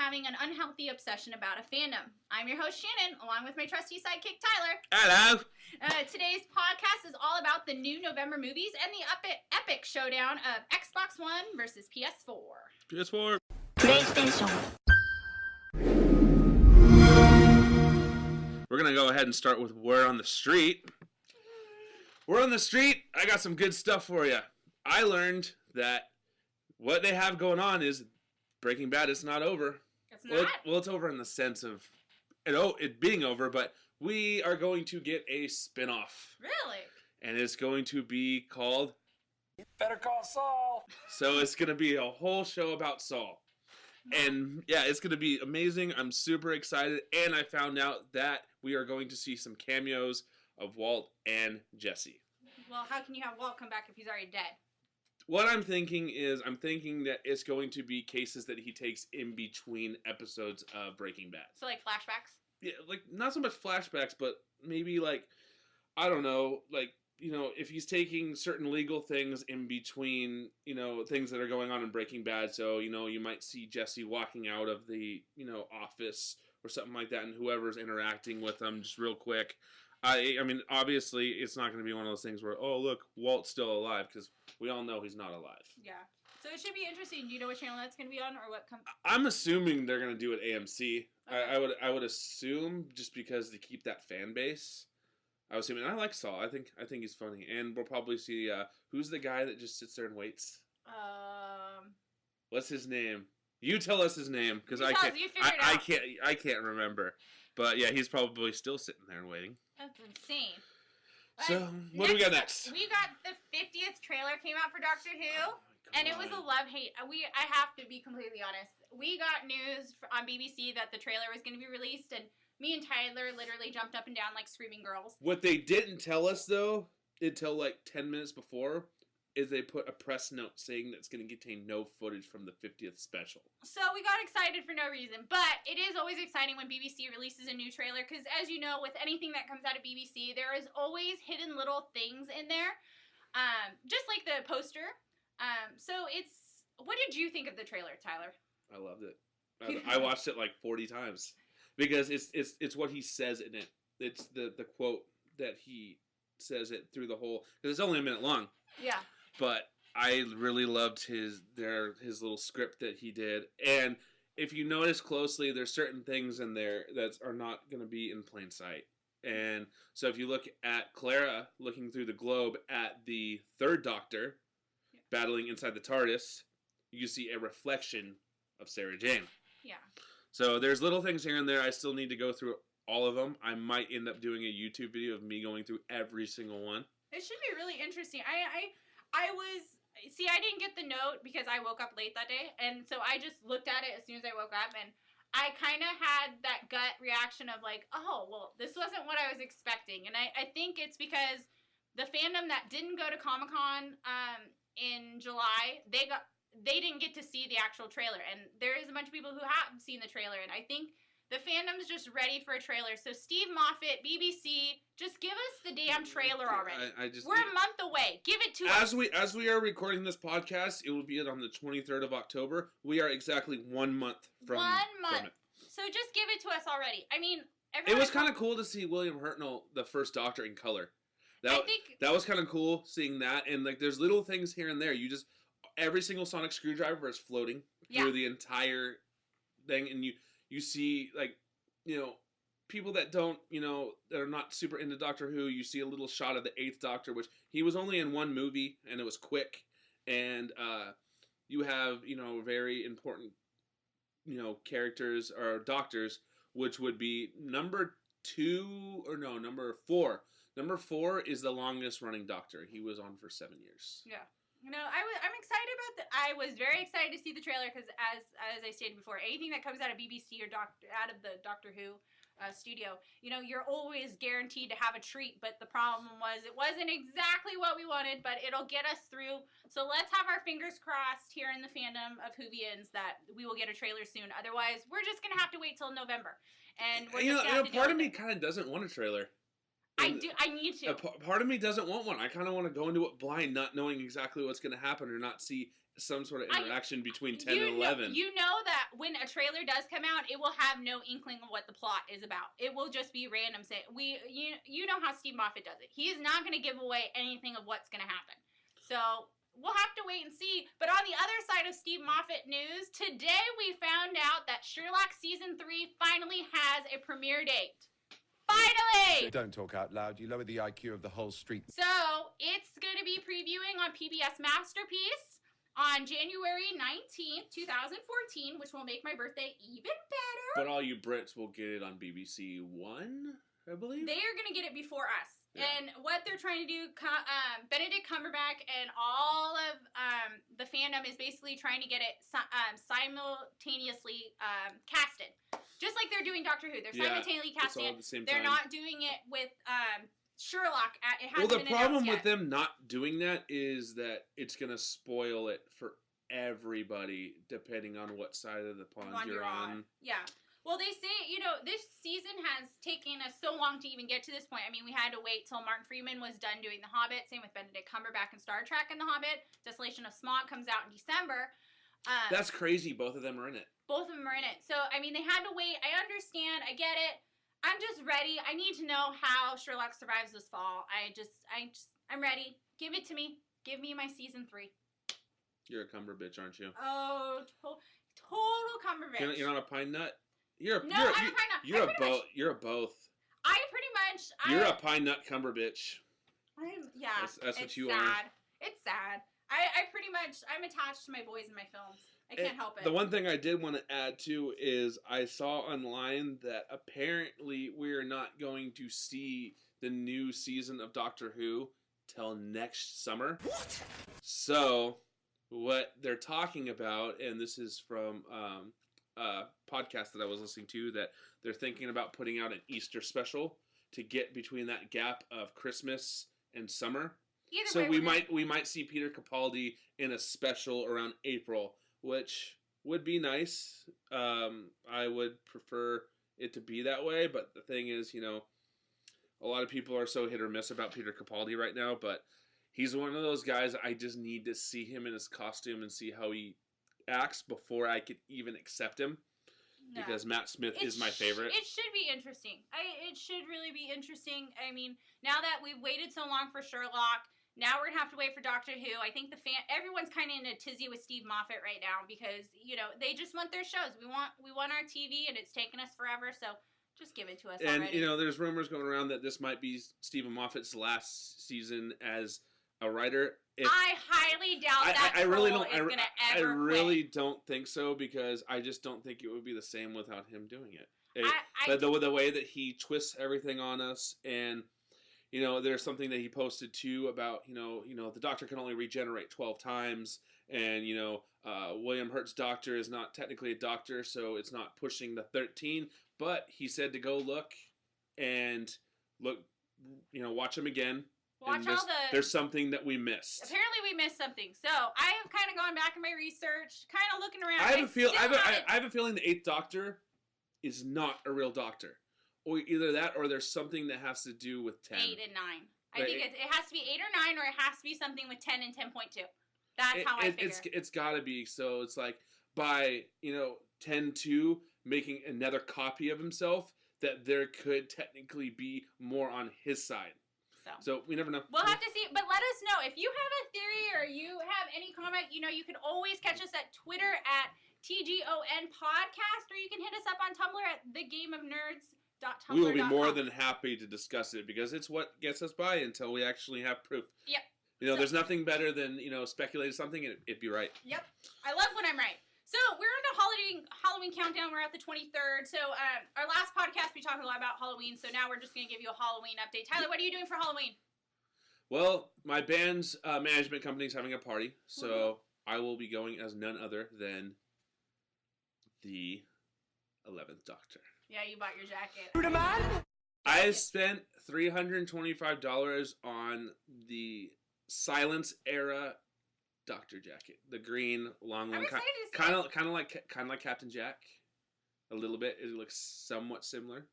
having an unhealthy obsession about a fandom. I'm your host, Shannon, along with my trusty sidekick, Tyler. Hello! Today's podcast is all about the new November movies and the epic showdown of Xbox One versus PS4. PS4. PlayStation. We're going to go ahead and start with Word on the Street. Word on the Street, I got some good stuff for you. I learned that what they have going on is Breaking Bad is not over. It's not? Well, it's over in the sense of it being over, but we are going to get a spinoff. Really? And it's going to be called Better Call Saul. So it's going to be a whole show about Saul. And yeah, it's going to be amazing. I'm super excited. And I found out that we are going to see some cameos of Walt and Jesse. Well, how can you have Walt come back if he's already dead? What I'm thinking that it's going to be cases that he takes in between episodes of Breaking Bad. So like flashbacks? Yeah, like not so much flashbacks, but maybe like, I don't know, like, you know, if he's taking certain legal things in between, you know, things that are going on in Breaking Bad. So, you know, you might see Jesse walking out of the, you know, office or something like that, and whoever's interacting with him just real quick. I mean, obviously, it's not going to be one of those things where, oh, look, Walt's still alive, because we all know he's not alive. Yeah. So it should be interesting. Do you know what channel that's going to be on, or what? I'm assuming they're going to do it AMC. Okay. I would assume, just because to keep that fan base. I was assuming. I like Saul. I think he's funny, and we'll probably see who's the guy that just sits there and waits. What's his name? You tell us his name, because I can't remember. But yeah, he's probably still sitting there and waiting. That's insane. So, what do we got next? We got the 50th trailer came out for Doctor Who, and it was a love-hate. I have to be completely honest. We got news on BBC that the trailer was going to be released, and me and Tyler literally jumped up and down like screaming girls. What they didn't tell us, though, until like 10 minutes before, is they put a press note saying that it's going to contain no footage from the 50th special. So we got excited for no reason. But it is always exciting when BBC releases a new trailer, because as you know, with anything that comes out of BBC, there is always hidden little things in there. Just like the poster. What did you think of the trailer, Tyler? I loved it. I watched it like 40 times. Because it's what he says in it. It's the quote that he says it through the whole... Because it's only a minute long. Yeah. But I really loved his little script that he did. And if you notice closely, there's certain things in there that are not going to be in plain sight. And so if you look at Clara looking through the globe at the third Doctor battling inside the TARDIS, you see a reflection of Sarah Jane. Yeah. So there's little things here and there. I still need to go through all of them. I might end up doing a YouTube video of me going through every single one. It should be really interesting. I didn't get the note because I woke up late that day, and so I just looked at it as soon as I woke up, and I kind of had that gut reaction of like, oh, well, this wasn't what I was expecting. And I think it's because the fandom that didn't go to Comic-Con in July, they didn't get to see the actual trailer, and there is a bunch of people who have seen the trailer, and I think the fandom's just ready for a trailer. So Steve Moffat, BBC, just give us the damn trailer already. We're a month away. Give it to us. As we are recording this podcast, it will be on the 23rd of October. We are exactly 1 month from it. So just give it to us already. I mean, it was kind of cool to see William Hartnell, the first Doctor, in color. That was kind of cool seeing that, and like there's little things here and there. Every single sonic screwdriver is floating through the entire thing, and you see, like, you know, people that don't, you know, that are not super into Doctor Who, you see a little shot of the 8th Doctor, which he was only in one movie, and it was quick, and you have, you know, very important, you know, characters, or Doctors, which would be number 4. Number 4 is the longest running Doctor. He was on for 7 years. Yeah. You know, I'm excited about I was very excited to see the trailer because, as I stated before, anything that comes out of BBC or out of the Doctor Who studio, you know, you're always guaranteed to have a treat. But the problem was it wasn't exactly what we wanted, but it'll get us through. So let's have our fingers crossed here in the fandom of Whovians that we will get a trailer soon. Otherwise, we're just gonna have to wait till November. And we're just gonna have to part of me kind of doesn't want a trailer. I need to. Part of me doesn't want one. I kind of want to go into it blind, not knowing exactly what's going to happen, or not see some sort of interaction between 10 and 11. You know that when a trailer does come out, it will have no inkling of what the plot is about. It will just be random. You know how Steve Moffat does it. He is not going to give away anything of what's going to happen. So we'll have to wait and see. But on the other side of Steve Moffat news, today we found out that Sherlock Season 3 finally has a premiere date. Finally! Don't talk out loud. You lower the IQ of the whole street. So it's going to be previewing on PBS Masterpiece on January 19th, 2014, which will make my birthday even better. But all you Brits will get it on BBC One, I believe. They are going to get it before us. Yeah. And what they're trying to do, Benedict Cumberbatch and all of the fandom is basically trying to get it simultaneously casted. Just like they're doing Doctor Who. They're simultaneously casting it. They're not doing it with Sherlock. It hasn't been announced yet. Well, the problem with them not doing that is that it's going to spoil it for everybody, depending on what side of the pond you're on. Yeah. Well, they say, this season has taken us so long to even get to this point. I mean, we had to wait till Martin Freeman was done doing The Hobbit. Same with Benedict Cumberbatch and Star Trek and The Hobbit. Desolation of Smaug comes out in December. That's crazy. Both of them are in it. Both of them are in it. So, I mean, they had to wait. I understand. I get it. I'm just ready. I need to know how Sherlock survives this fall. I'm ready. Give it to me. Give me my season 3. You're a Cumberbitch, aren't you? Oh, total Cumberbitch. You're not a pine nut? You're a pine nut. You're a both. I pretty much. You're a pine nut Cumberbitch. Yeah. That's what you sad. are. It's sad. I pretty much, I'm attached to my boys in my films. I can't help it. The one thing I did want to add to is I saw online that apparently we're not going to see the new season of Doctor Who till next summer. What? So what they're talking about, and this is from a podcast that I was listening to, that they're thinking about putting out an Easter special to get between that gap of Christmas and summer. So we might see Peter Capaldi in a special around April, which would be nice. I would prefer it to be that way, but the thing is, a lot of people are so hit or miss about Peter Capaldi right now, but he's one of those guys I just need to see him in his costume and see how he acts before I could even accept him. No. Because Matt Smith is my favorite. It should be interesting. It should really be interesting. I mean, now that we've waited so long for Sherlock, now we're going to have to wait for Doctor Who. I think everyone's kind of in a tizzy with Steve Moffat right now because, they just want their shows. We want our TV, and it's taken us forever, so just give it to us already. And, there's rumors going around that this might be Stephen Moffat's last season as a writer. I highly doubt that is going to ever I really don't think so, because I just don't think it would be the same without him doing it. The way that he twists everything on us, and there's something that he posted too about the Doctor can only regenerate 12 times, and William Hurt's Doctor is not technically a doctor, so it's not pushing the 13. But he said to go look, watch him again. There's something that we missed. Apparently we missed something. So I have kind of gone back in my research, kind of looking around. I have a feeling the 8th Doctor is not a real Doctor. Or either that, or there's something that has to do with 10. 8 and 9. I think it has to be 8 or 9, or it has to be something with 10 and 10.2. That's how I figure. It's got to be. So it's like by 10.2 making another copy of himself, that there could technically be more on his side. So we never know. We'll have to see. But let us know if you have a theory or you have any comment. You can always catch us at Twitter at TGON Podcast, or you can hit us up on Tumblr at thegameofnerds.tumblr.com. We will be more than happy to discuss it, because it's what gets us by until we actually have proof. Yep. There's nothing better than speculating something and it'd be right. Yep. I love when I'm right. So we're in a Halloween countdown. We're at the 23rd. So our last podcast we talked a lot about Halloween. So now we're just going to give you a Halloween update. Tyler, what are you doing for Halloween? Well, my band's management company is having a party, so I will be going as none other than the 11th Doctor. Yeah, you bought your jacket. I spent $325 on the Silence era Doctor jacket, the green long one, kind of like Captain Jack, a little bit. It looks somewhat similar,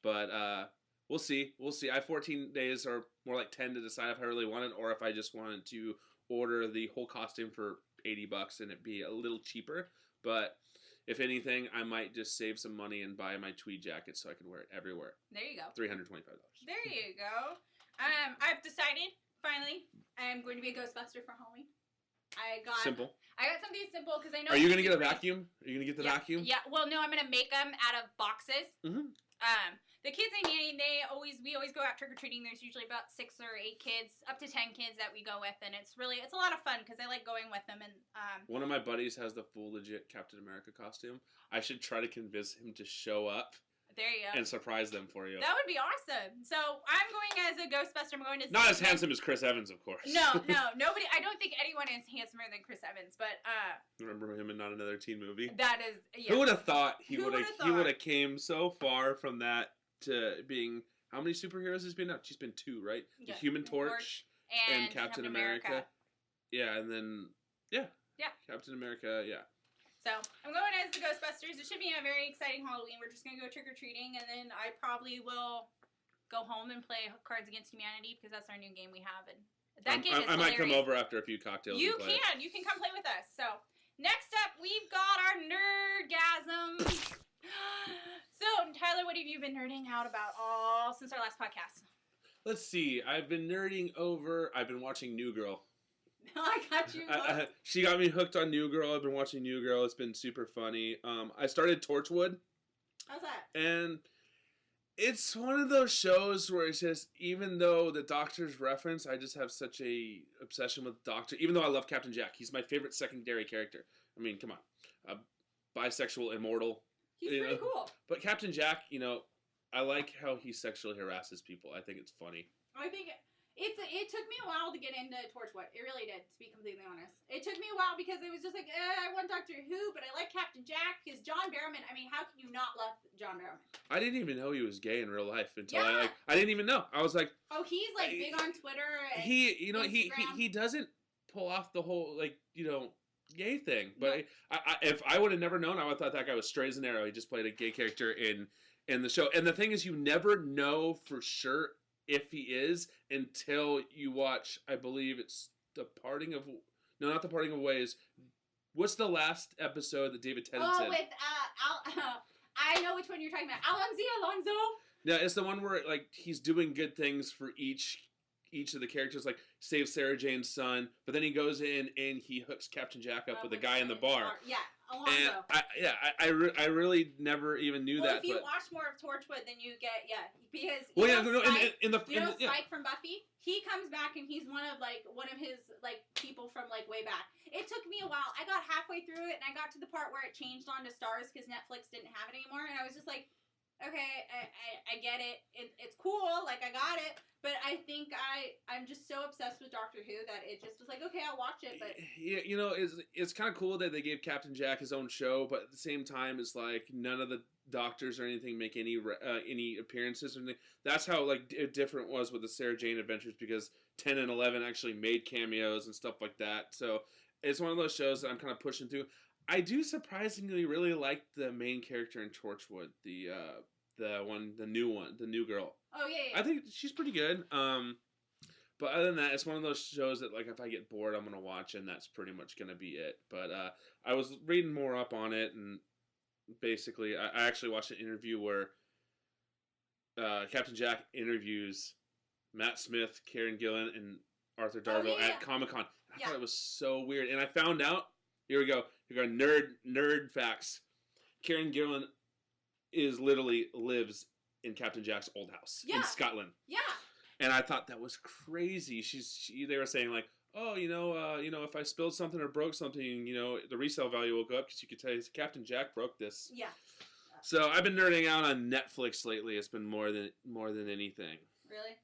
but we'll see. I have 14 days or more like 10 to decide if I really want it or if I just wanted to order the whole costume for $80 and it be a little cheaper. But if anything, I might just save some money and buy my tweed jacket so I can wear it everywhere. There you go. $325. There you go. I've decided, finally, I'm going to be a Ghostbuster for Halloween. Simple. I got something simple because I know. Are you going to get a vacuum? Are you going to get the vacuum? Yeah. Well, no, I'm going to make them out of boxes. Mm-hmm. The kids I mean, we always go out trick or treating. There's usually about 6 or 8 kids, up to 10 kids that we go with, and it's a lot of fun because I like going with them. And one of my buddies has the full legit Captain America costume. I should try to convince him to show up. There you go. And surprise them for you. That would be awesome. So I'm going as a Ghostbuster. I'm going as not as handsome as Chris Evans, of course. No, nobody. I don't think anyone is handsomer than Chris Evans. But remember him in Not Another Teen Movie? That is. Yeah. Who would have thought he would have came so far from that to being how many superheroes has been out? She's been 2, right? Yeah. The Human Torch and Captain America. Yeah, and then Captain America. Yeah. So, I'm going as the Ghostbusters. It should be a very exciting Halloween. We're just going to go trick-or-treating, and then I probably will go home and play Cards Against Humanity, because that's our new game we have. And that game is I might come over after a few cocktails. You can come play with us. So, next up, we've got our Nerdgasm. So, Tyler, what have you been nerding out about since our last podcast? Let's see. I've been watching New Girl. I got you hooked. She got me hooked on New Girl. I've been watching New Girl. It's been super funny. I started Torchwood. How's that? And it's one of those shows where it's just, even though the Doctor's reference, I just have such a obsession with Doctor. Even though I love Captain Jack. He's my favorite secondary character. I mean, come on. Bisexual, immortal. He's pretty cool. But Captain Jack, I like how he sexually harasses people. I think it's funny. I think it took me a while to get into Torchwood. It really did, to be completely honest. It took me a while because it was just like, I want Doctor Who, but I like Captain Jack because John Barrowman. I mean, how can you not love John Barrowman? I didn't even know he was gay in real life until I didn't even know. I was like, oh, he's like big on Twitter. And he doesn't pull off the whole gay thing. But no. If I would have never known, I would have thought that guy was straight as an arrow. He just played a gay character in the show. And the thing is, you never know for sure if he is until you watch, I believe it's not The Parting of Ways. What's the last episode that David Tennant said? Oh, with I know which one you're talking about. Alonzo. Yeah, it's the one where he's doing good things for each of the characters, like save Sarah Jane's son, but then he goes in and he hooks Captain Jack up with the guy in the bar. Yeah, Alonzo. And I really never even knew that. If you watch more of Torchwood, then you get because Spike from Buffy, he comes back and he's one of his people from way back. It took me a while. I got halfway through it and I got to the part where it changed onto Stars because Netflix didn't have it anymore, and I was just like, okay, I get it. It's cool. I got it. But I think I'm just so obsessed with Doctor Who that it just was like, okay, I'll watch it. But it's kind of cool that they gave Captain Jack his own show, but at the same time, it's like none of the doctors or anything make any appearances or anything. That's how different it was with the Sarah Jane Adventures, because 10 and 11 actually made cameos and stuff like that. So it's one of those shows that I'm kind of pushing through. I do surprisingly really like the main character in Torchwood, the new girl. Oh yeah. I think she's pretty good. But other than that, it's one of those shows that if I get bored, I'm gonna watch, and that's pretty much gonna be it. But I was reading more up on it, and basically, I actually watched an interview where Captain Jack interviews Matt Smith, Karen Gillan, and Arthur Darvill at Comic-Con. I thought it was so weird, and I found out. Here we go. Nerd facts. Karen Gillan literally lives in Captain Jack's old house in Scotland. Yeah. And I thought that was crazy. They were saying if I spilled something or broke something, the resale value will go up because you could tell Captain Jack broke this. Yeah. So I've been nerding out on Netflix lately. It's been more than anything. Really?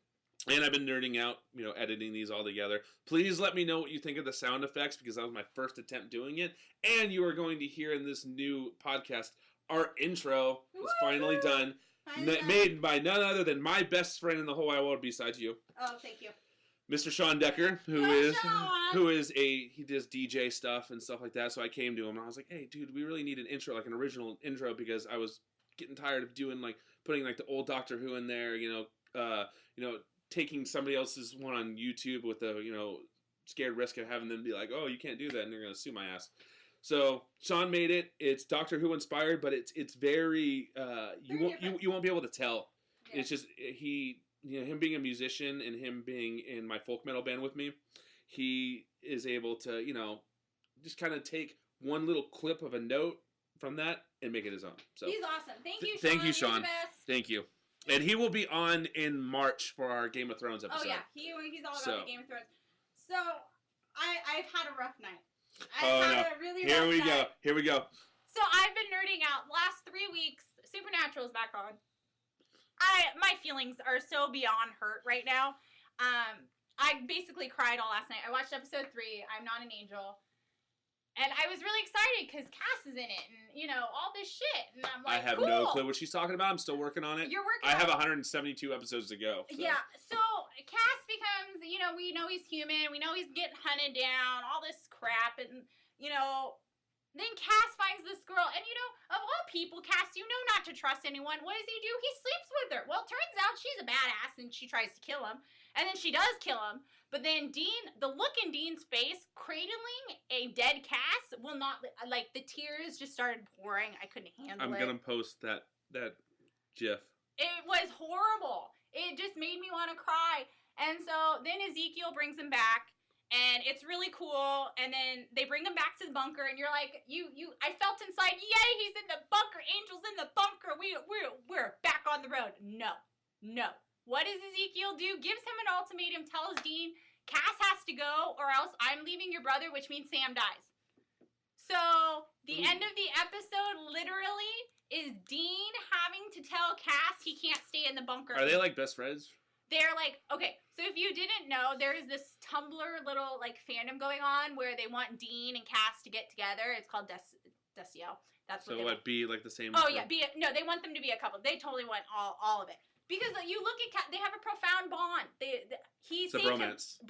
And I've been nerding out, editing these all together. Please let me know what you think of the sound effects, because that was my first attempt doing it. And you are going to hear in this new podcast, our intro is finally done. Made by none other than my best friend in the whole wide world besides you. Oh, thank you. Mr. Sean Decker, he does DJ stuff and stuff like that. So I came to him and I was like, hey, dude, we really need an intro, an original intro, because I was getting tired of doing putting the old Doctor Who in there, taking somebody else's one on YouTube with scared risk of having them be like, oh, you can't do that, and they're gonna sue my ass. So Sean made it. It's Doctor Who inspired, but it's very you won't be able to tell. Yeah. It's just him being a musician and him being in my folk metal band with me, he is able to just kind of take one little clip of a note from that and make it his own. So he's awesome. Thank you, Sean. Thank you, Sean. Thank you. And he will be on in March for our Game of Thrones episode. Oh yeah, he's all about the Game of Thrones. So I've had a rough night. Here we go. So I've been nerding out. Last 3 weeks, Supernatural is back on. My feelings are so beyond hurt right now. I basically cried all last night. I watched episode 3, I'm Not an Angel. And I was really excited because Cass is in it and, all this shit. And I'm like, I have no clue what she's talking about. I'm still working on it. You're working on it? I have 172 episodes to go. So. Yeah. So Cass becomes, we know he's human. We know he's getting hunted down, all this crap. And, then Cass finds this girl. And, of all people, Cass, not to trust anyone. What does he do? He sleeps with her. Well, turns out she's a badass and she tries to kill him. And then she does kill him. But then the look in Dean's face, cradling a dead Cass, will not, the tears just started pouring. I couldn't handle it. I'm going to post that gif. It was horrible. It just made me want to cry. And so then Ezekiel brings him back, and it's really cool. And then they bring him back to the bunker, and you're like, I felt inside, yay, he's in the bunker. Angel's in the bunker. We're back on the road. No. What does Ezekiel do? Gives him an ultimatum, tells Dean, Cass has to go or else I'm leaving your brother, which means Sam dies. So the end of the episode literally is Dean having to tell Cass he can't stay in the bunker. Are they like best friends? They're like, okay, so if you didn't know, there is this Tumblr little fandom going on where they want Dean and Cass to get together. It's called Desio. That's what they want. Be like the same. Oh yeah, no, they want them to be a couple. They totally want all of it. Because you look at they have a profound bond. It's a bromance.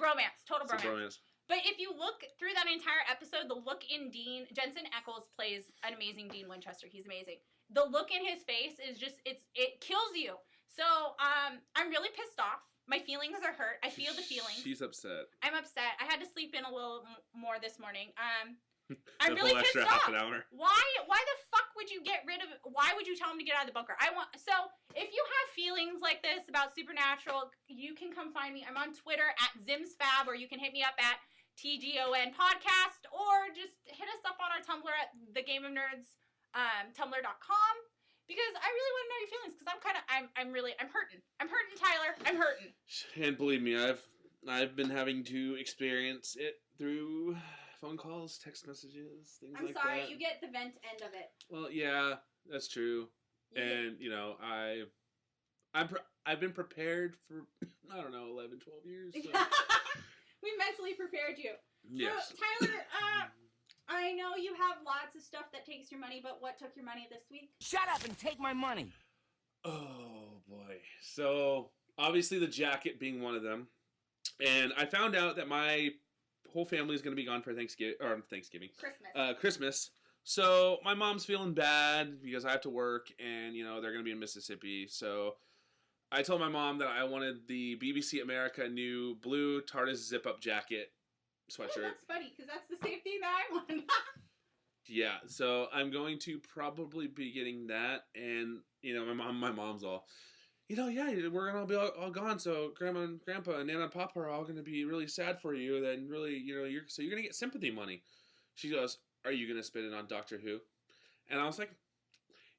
Total bromance. But if you look through that entire episode, the look in Dean, Jensen Ackles plays an amazing Dean Winchester. He's amazing. The look in his face is just, it kills you. So I'm really pissed off. My feelings are hurt. I feel the feelings. She's upset. I'm upset. I had to sleep in a little more this morning. I'm really pissed off. Half an hour. Why the fuck would you get rid of? Why would you tell him to get out of the bunker? So if you have feelings like this about Supernatural, you can come find me. I'm on Twitter at ZimsFab, or you can hit me up at TGON Podcast, or just hit us up on our Tumblr at thegameofnerds tumblr.com, because I really want to know your feelings, because I'm hurting. I'm hurting, Tyler. I'm hurting. And believe me, I've been having to experience it through phone calls, text messages, things like that. I'm sorry, you get the vent end of it. Well, yeah, that's true. And, I've been prepared for, 11, 12 years. So. We mentally prepared you. Yes. So, Tyler, I know you have lots of stuff that takes your money, but what took your money this week? Shut up and take my money. Oh, boy. So, obviously the jacket being one of them. And I found out that my whole family is going to be gone for Christmas. So my mom's feeling bad because I have to work, and they're going to be in Mississippi. So I told my mom that I wanted the BBC America new blue TARDIS zip-up jacket sweatshirt. Oh, that's funny because that's the same thing that I want. Yeah, so I'm going to probably be getting that, and my mom's all, we're gonna be all gone. So Grandma and Grandpa and Nana and Papa are all gonna be really sad for you. Then really, you're gonna get sympathy money. She goes, "Are you gonna spend it on Doctor Who?" And I was like,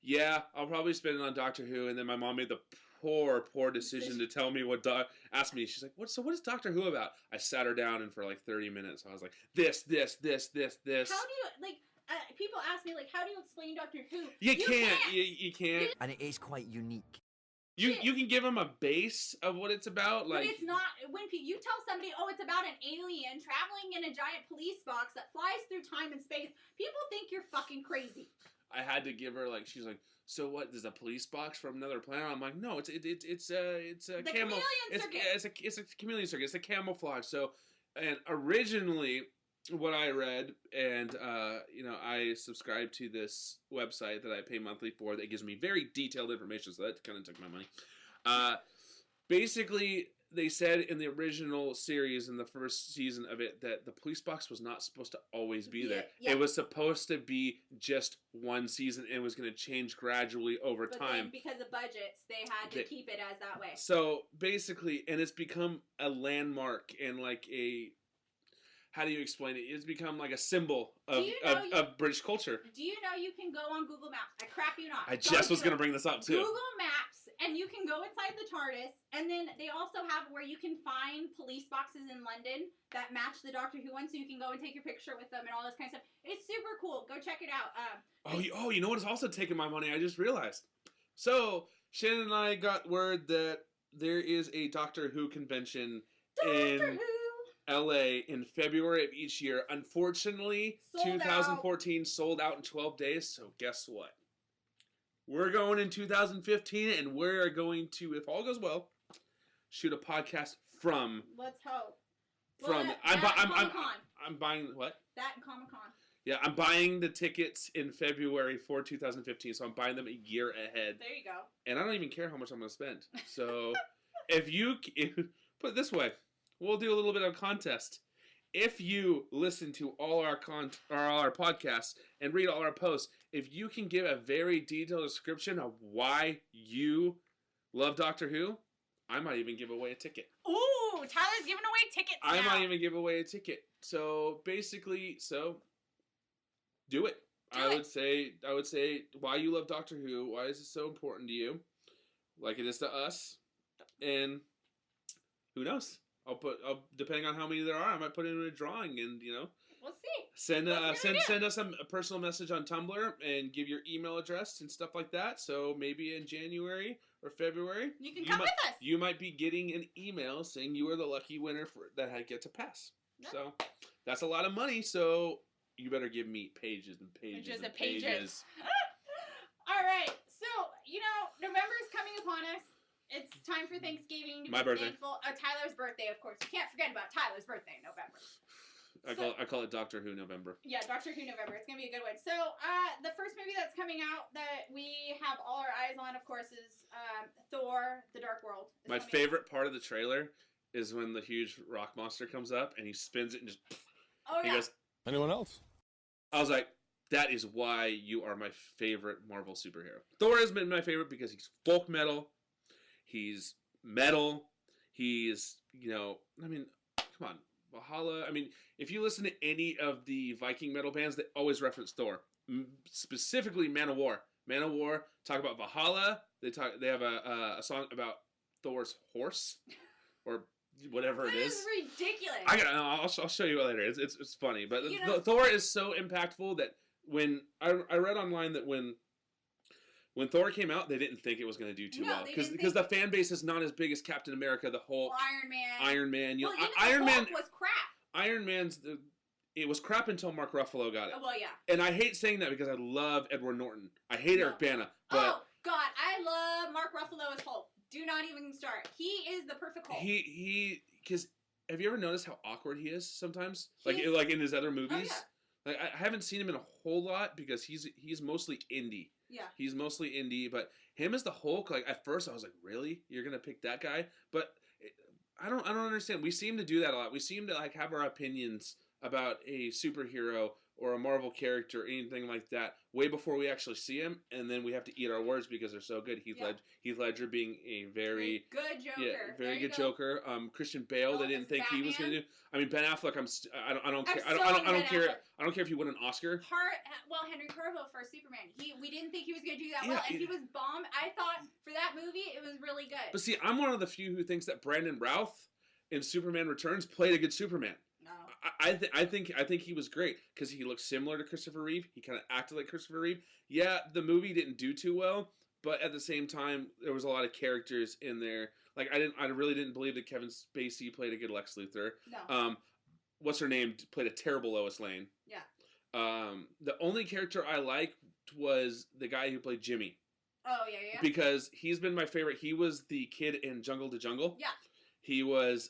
"Yeah, I'll probably spend it on Doctor Who." And then my mom made the poor decision to tell me ask me. She's like, "What is Doctor Who about?" I sat her down, and for like 30 minutes, I was like, "This." How do you people ask me how do you explain Doctor Who? You can't. And it is quite unique. You can give them a base of what it's about, but it's not. When you tell somebody, oh, it's about an alien traveling in a giant police box that flies through time and space, people think you're fucking crazy. I had to give her she's like, so what? There's a police box from another planet? I'm like, no, it's a chameleon circuit. It's a chameleon circuit. It's a camouflage. So, and originally, what I read, and I subscribe to this website that I pay monthly for that gives me very detailed information, so that kind of took my money. Basically, they said in the original series, in the first season of it, that the police box was not supposed to always be there. Yeah. It was supposed to be just one season, and it was going to change gradually over but time. Then because of budgets, they had to keep it as that way. So basically, and it's become a landmark and like a, how do you explain it? It's become like a symbol of British culture. Do you know you can go on Google Maps? I crap you not. I just was going to bring this up too. Google Maps, and you can go inside the TARDIS, and then they also have where you can find police boxes in London that match the Doctor Who one, so you can go and take your picture with them and all this kind of stuff. It's super cool. Go check it out. You know what is also taking my money? I just realized. So Shannon and I got word that there is a Doctor Who convention in LA in February of each year. Unfortunately, 2014 sold out in 12 days. So guess what? We're going in 2015, and we're going to, if all goes well, shoot a podcast from. Let's hope. From I'm buying what? That and Comic-Con. Yeah, I'm buying the tickets in February for 2015, so I'm buying them a year ahead. There you go. And I don't even care how much I'm going to spend. So if put it this way, we'll do a little bit of a contest. If you listen to all our podcasts and read all our posts, if you can give a very detailed description of why you love Doctor Who, I might even give away a ticket. Ooh, Tyler's giving away tickets now. I might even give away a ticket. So basically, do it. I would say why you love Doctor Who, why is it so important to you, like it is to us, and who knows? I'll depending on how many there are, I might put it in a drawing, and we'll see. Send us a personal message on Tumblr and give your email address and stuff like that. So maybe in January or February, you can come with us. You might be getting an email saying you are the lucky winner that I get to pass. Yep. So that's a lot of money. So you better give me pages and pages and pages. All right. So November is coming upon us. It's time for Thanksgiving. My birthday. Thankful. Tyler's birthday, of course. You can't forget about Tyler's birthday in November. I call it Doctor Who November. Yeah, Doctor Who November. It's going to be a good one. So, the first movie that's coming out that we have all our eyes on, of course, is Thor, The Dark World. My favorite part of the trailer is when the huge rock monster comes up and he spins it and just... He goes, anyone else? I was like, that is why you are my favorite Marvel superhero. Thor has been my favorite because he's folk metal. He's metal. He's, come on. Valhalla. I mean, if you listen to any of the Viking metal bands, they always reference Thor. Specifically, Man of War. Man of War talk about Valhalla. They have a song about Thor's horse, or whatever it is. That is ridiculous. I'll show you later. It's funny, but Thor is so impactful that when I read online that when Thor came out, they didn't think it was going to do too well because the fan base is not as big as Captain America, the Hulk, Iron Man. Iron Man was crap. Iron Man's it was crap until Mark Ruffalo got it. Well, yeah. And I hate saying that because I love Edward Norton. I hate Eric Bana. But oh God, I love Mark Ruffalo as Hulk. Do not even start. He is the perfect Hulk. Because have you ever noticed how awkward he is sometimes? Like in his other movies. Oh, yeah. Like I haven't seen him in a whole lot because he's mostly indie. Yeah. He's mostly indie, but him as the Hulk, like at first I was like, really? You're gonna pick that guy? But I don't understand. We seem to do that a lot. We seem to like have our opinions about a superhero or a Marvel character or anything like that way before we actually see him, and then we have to eat our words because they're so good. Heath Ledger being a very good Joker. Yeah, very good Joker. Christian Bale, they didn't think he was going to do. I mean, Ben Affleck. I don't care. I don't care. I don't care if he won an Oscar. Henry Cavill for Superman. We didn't think he was going to do that well, and he was bomb. I thought for that movie it was really good. But see, I'm one of the few who thinks that Brandon Routh in Superman Returns played a good Superman. No. I think he was great because he looked similar to Christopher Reeve. He kind of acted like Christopher Reeve. Yeah, the movie didn't do too well, but at the same time, there was a lot of characters in there. Like I really didn't believe that Kevin Spacey played a good Lex Luthor. No. What's her name played a terrible Lois Lane. Yeah. The only character I liked was the guy who played Jimmy. Oh yeah. Because he's been my favorite. He was the kid in Jungle to Jungle. Yeah. He was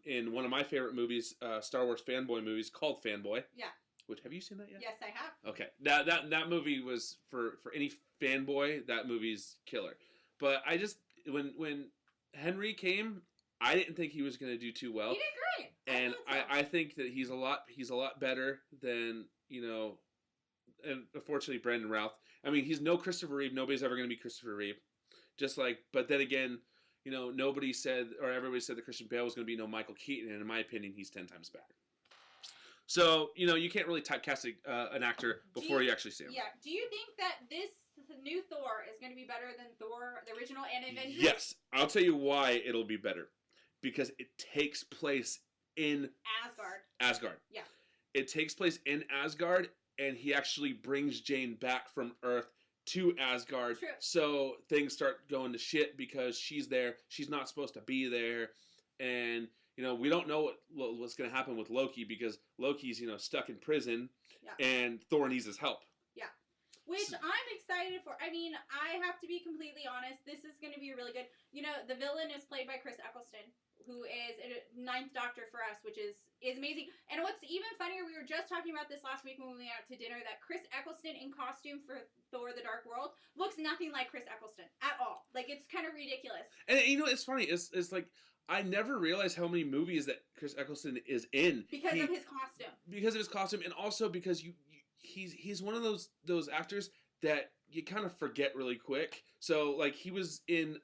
in one of my favorite movies, Star Wars fanboy movies called Fanboy. Yeah. Which, have you seen that yet? Yes, I have. Okay. That movie was for any fanboy, that movie's killer. But I just when Henry came, I didn't think he was going to do too well. He did great. And I think that he's a lot better than, and unfortunately Brandon Routh. I mean, he's no Christopher Reeve. Nobody's ever going to be Christopher Reeve. But then again, nobody said, or everybody said that Christian Bale was going to be no Michael Keaton, and in my opinion, he's 10 times better. So, you can't really typecast an actor before you actually see him. Yeah. Do you think that this new Thor is going to be better than Thor, the original, and Avengers? Yes. I'll tell you why it'll be better. Because it takes place in Asgard. Yeah. It takes place in Asgard, and he actually brings Jane back from Earth to Asgard. True. So things start going to shit because she's there. She's not supposed to be there. And, we don't know what's going to happen with Loki because Loki's, stuck in prison. Yeah. And Thor needs his help. Yeah. Which I'm excited for. I mean, I have to be completely honest. This is going to be really good. The villain is played by Chris Eccleston, who is a Ninth Doctor for us, which is amazing. And what's even funnier, we were just talking about this last week when we went out to dinner, that Chris Eccleston in costume for Thor: The Dark World looks nothing like Chris Eccleston at all. Like, it's kind of ridiculous. And it's funny. It's like I never realized how many movies that Chris Eccleston is in because of his costume. Because of his costume, and also because he's one of those actors that you kind of forget really quick. So, like, he was in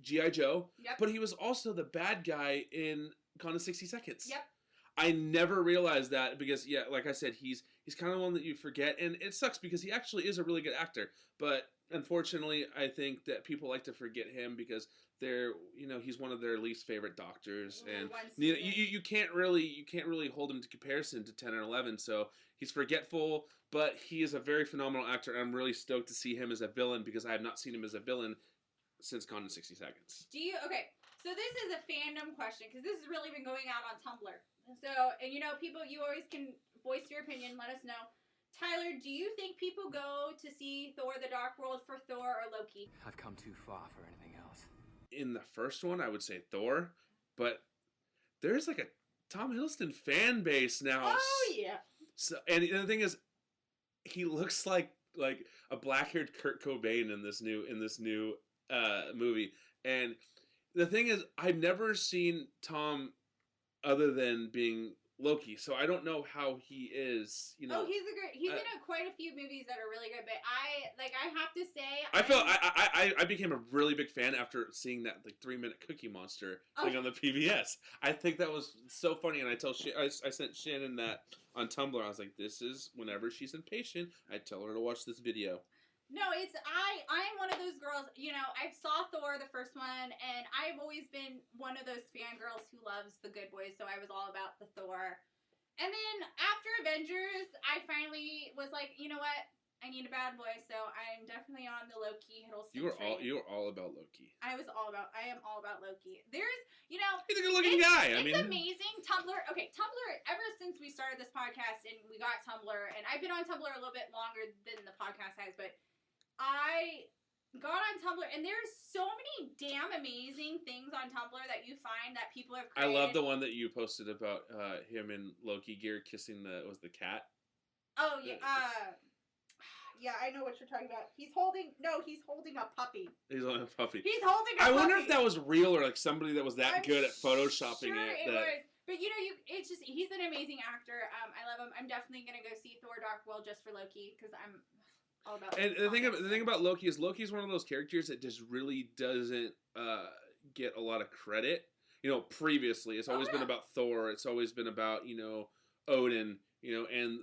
G.I. Joe, yep. But he was also the bad guy in Gone in 60 Seconds. Yep. I never realized that because, yeah, like I said, he's kind of one that you forget, and it sucks because he actually is a really good actor. But unfortunately, I think that people like to forget him because he's one of their least favorite doctors, and you can't really hold him to comparison to 10 or 11. So he's forgetful, but he is a very phenomenal actor, and I'm really stoked to see him as a villain because I have not seen him as a villain since Gone in 60 Seconds. Okay, so this is a fandom question because this has really been going out on Tumblr. So, and people, you always can voice your opinion, let us know. Tyler, do you think people go to see Thor: The Dark World for Thor or Loki? I've come too far for anything else. In the first one, I would say Thor, but there's like a Tom Hiddleston fan base now. Oh, yeah. So, and the thing is, he looks like a black-haired Kurt Cobain in this new movie. And the thing is, I've never seen Tom other than being Loki, so I don't know how he is. Oh, he's in quite a few movies that are really good. But I have to say, I became a really big fan after seeing that 3-minute Cookie Monster thing on the PBS. I think that was so funny, and I sent Shannon that on Tumblr. I was like, this is whenever she's impatient, I tell her to watch this video. No, I'm one of those girls, I saw Thor, the first one, and I've always been one of those fangirls who loves the good boys, so I was all about the Thor. And then after Avengers, I finally was like, you know what? I need a bad boy, so I'm definitely on the Loki Hiddleston train. You were all about Loki. I am all about Loki. There's, he's a good-looking guy. It's amazing. Tumblr, ever since we started this podcast and we got Tumblr, and I've been on Tumblr a little bit longer than the podcast has, but I got on Tumblr, and there's so many damn amazing things on Tumblr that you find that people have created. I love the one that you posted about him in Loki gear kissing the cat. Oh, yeah. Yeah, I know what you're talking about. He's holding a puppy. He's holding a puppy. I wonder if that was real or somebody that was that good at photoshopping sure it. Was. But it's just, he's an amazing actor. I love him. I'm definitely gonna go see Thor: Dark World just for Loki because I'm all about. And the thing about Loki is Loki's one of those characters that just really doesn't get a lot of credit. Previously it's always been about Thor. It's always been about Odin. And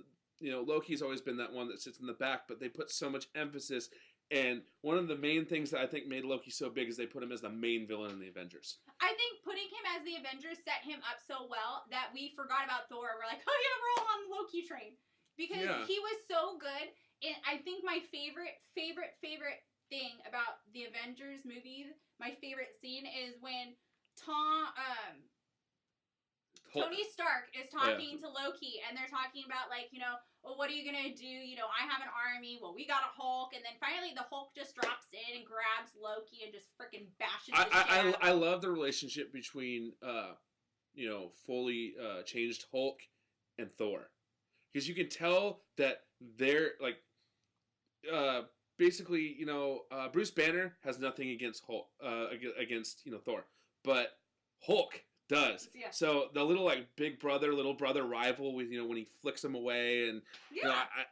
Loki's always been that one that sits in the back. But they put so much emphasis. And one of the main things that I think made Loki so big is they put him as the main villain in the Avengers. I think putting him as the Avengers set him up so well that we forgot about Thor. We're like, oh yeah, we're all on the Loki train. Because he was so good. And I think my favorite thing about the Avengers movies, my favorite scene is when Tony Stark is talking to Loki, and they're talking about, well, what are you going to do? I have an army. Well, we got a Hulk. And then finally the Hulk just drops in and grabs Loki and just freaking bashes his shit. I love the relationship between, fully changed Hulk and Thor. Because you can tell that they're, basically, Bruce Banner has nothing against Hulk, against Thor. But Hulk does. Yeah. So the little like big brother, little brother rival with when he flicks him away and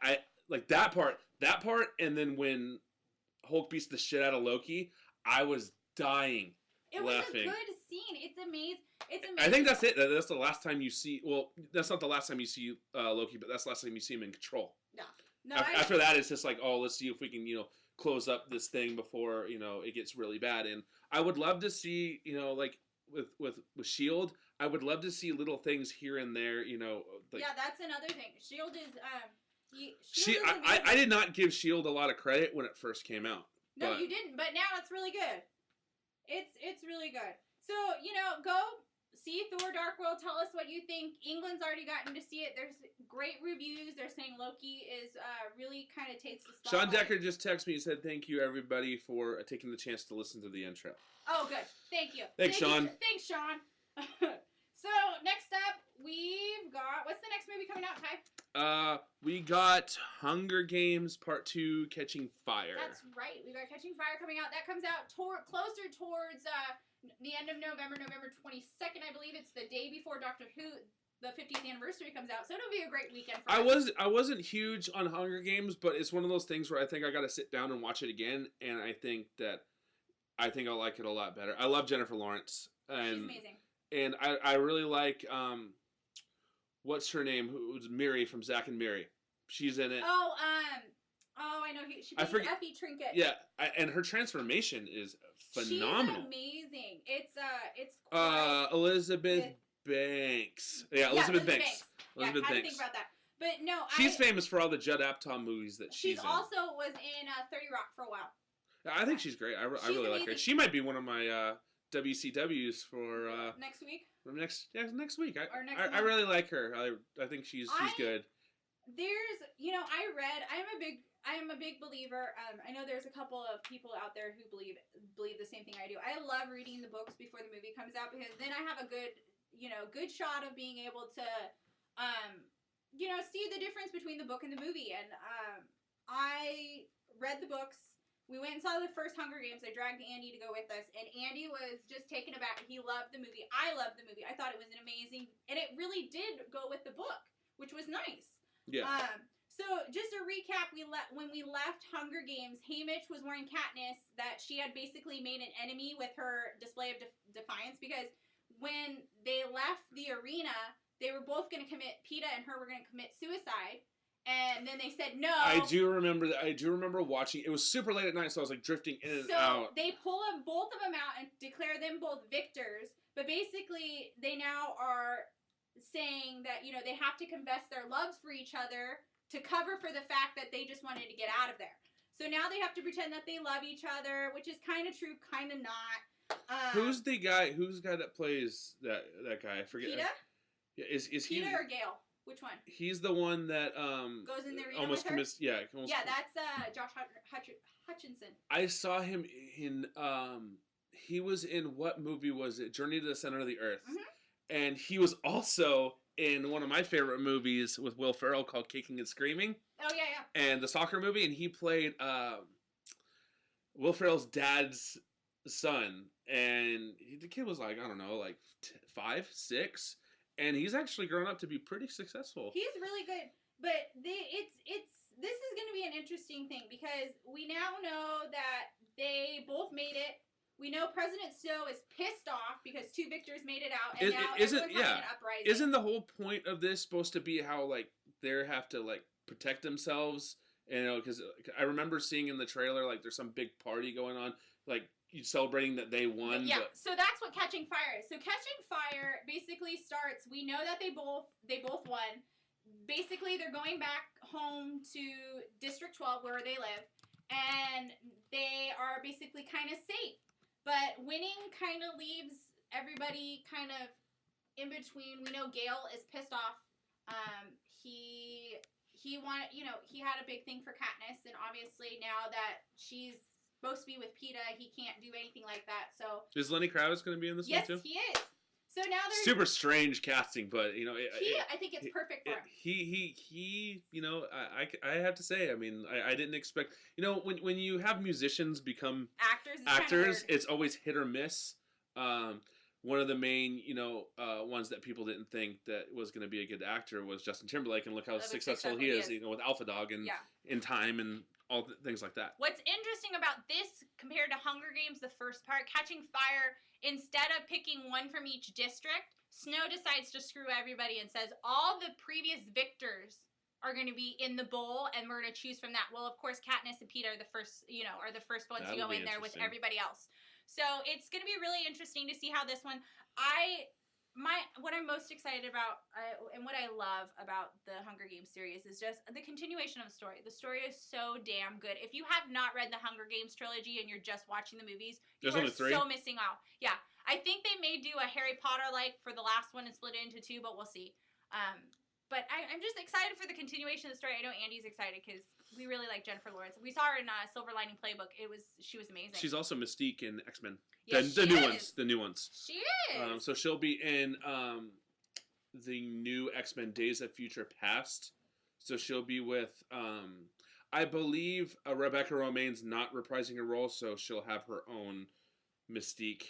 I like that part, and then when Hulk beats the shit out of Loki, I was dying laughing. It was a good scene. It's amazing. I think that's it. That's the last time you see. Well, that's not the last time you see Loki, but that's the last time you see him in control. No. After that, it's just like, oh, let's see if we can, close up this thing before it gets really bad. And I would love to see, like with Shield, I would love to see little things here and there. Like, yeah, that's another thing. Shield is I did not give Shield a lot of credit when it first came out. No, you didn't. But now it's really good. It's really good. So go see Thor: Dark World. Tell us what you think. England's already gotten to see it. There's great reviews. They're saying Loki is really kind of takes the spotlight. Sean Decker just texted me and said, "Thank you everybody for taking the chance to listen to the intro." Oh, good. Thank you. Thanks, Sean. Thanks, Sean. So next up, we've got what's the next movie coming out, Ty? We got Hunger Games Part 2: Catching Fire. That's right. We got Catching Fire coming out. That comes out closer towards the end of November 22nd, I believe. It's the day before Doctor Who, the 50th anniversary comes out. So it'll be a great weekend for us. I wasn't huge on Hunger Games, but it's one of those things where I think I got to sit down and watch it again, and I think I'll like it a lot better. I love Jennifer Lawrence, and she's amazing. And I really like what's her name? Who's Miri from Zack and Miri? She's in it. I know. She plays Effie Trinket. Yeah, and her transformation is phenomenal. She's amazing. It's Elizabeth Banks. Yeah, Elizabeth Banks. Elizabeth Banks. I had to think about that. But no, she's famous for all the Judd Apatow movies that she's in. She also was in 30 Rock for a while. I think she's great. I really like her. She might be one of my WCWs for next week. Next week. I really like her. I think she's good. There's I am a big believer. I know there's a couple of people out there who believe the same thing I do. I love reading the books before the movie comes out because then I have a good shot of being able to see the difference between the book and the movie. And I read the books. We went and saw the first Hunger Games. I dragged Andy to go with us, and Andy was just taken aback. He loved the movie. I loved the movie. I thought it was an amazing, and it really did go with the book, which was nice. Yeah. So just a recap, when we left Hunger Games, Haymitch was warning Katniss that she had basically made an enemy with her display of defiance because when they left the arena, they were both going to commit, Peeta and her were going to commit suicide. And then they said no. I do remember that. I do remember watching. It was super late at night, so I was like drifting in and out. So they pull both of them out and declare them both victors. But basically, they now are saying that they have to confess their loves for each other to cover for the fact that they just wanted to get out of there. So now they have to pretend that they love each other, which is kind of true, kind of not. Who's the guy that plays that guy? I forget. Peeta? Yeah, is he Peeta or Gale? Which one? He's the one that goes in the arena almost with her? commits. Yeah, that's Josh Hutchinson. I saw him in. He was in what movie was it? Journey to the Center of the Earth, and he was also in one of my favorite movies with Will Ferrell called Kicking and Screaming. Oh yeah. And the soccer movie, and he played Will Ferrell's dad's son, and the kid was like, I don't know, like 5, 6. And he's actually grown up to be pretty successful. He's really good, but this is going to be an interesting thing because we now know that they both made it. We know President Snow is pissed off because 2 victors made it out, and now everyone's having an uprising. Isn't the whole point of this supposed to be how they have to protect themselves? Because I remember seeing in the trailer there's some big party going on, you celebrating that they won. Yeah, so that's what Catching Fire is. So Catching Fire basically starts, we know that they both won. Basically, they're going back home to District 12 where they live, and they are basically kind of safe. But winning kind of leaves everybody kind of in between. We know Gale is pissed off. He wanted, he had a big thing for Katniss, and obviously now that she's supposed to be with Peeta, he can't do anything like that. So is Lenny Kravitz going to be in this one too? Yes, he is. So now there's super strange casting, but I think it's perfect for him. He I have to say, I mean, I didn't expect, when you have musicians become actors, it's always hit or miss. one of the main, ones that people didn't think that was going to be a good actor was Justin Timberlake, and look how successful he is, with Alpha Dog and In Time and all things like that. What's interesting about this compared to Hunger Games, the first part, Catching Fire, instead of picking one from each district, Snow decides to screw everybody and says all the previous victors are going to be in the bowl, and we're going to choose from that. Well, of course, Katniss and Pete are the first, are the first ones to go in there with everybody else. So it's going to be really interesting to see how this one. What I'm most excited about, and what I love about the Hunger Games series is just the continuation of the story. The story is so damn good. If you have not read the Hunger Games trilogy and you're just watching the movies, you are so missing out. Yeah, I think they may do a Harry Potter for the last one and split it into two, but we'll see. But I'm just excited for the continuation of the story. I know Andy's excited because we really like Jennifer Lawrence. We saw her in Silver Lining Playbook. She was amazing. She's also Mystique in X-Men. Yes, the new ones. She is. So she'll be in the new X-Men Days of Future Past. So she'll be with, I believe, Rebecca Romijn's not reprising her role, so she'll have her own Mystique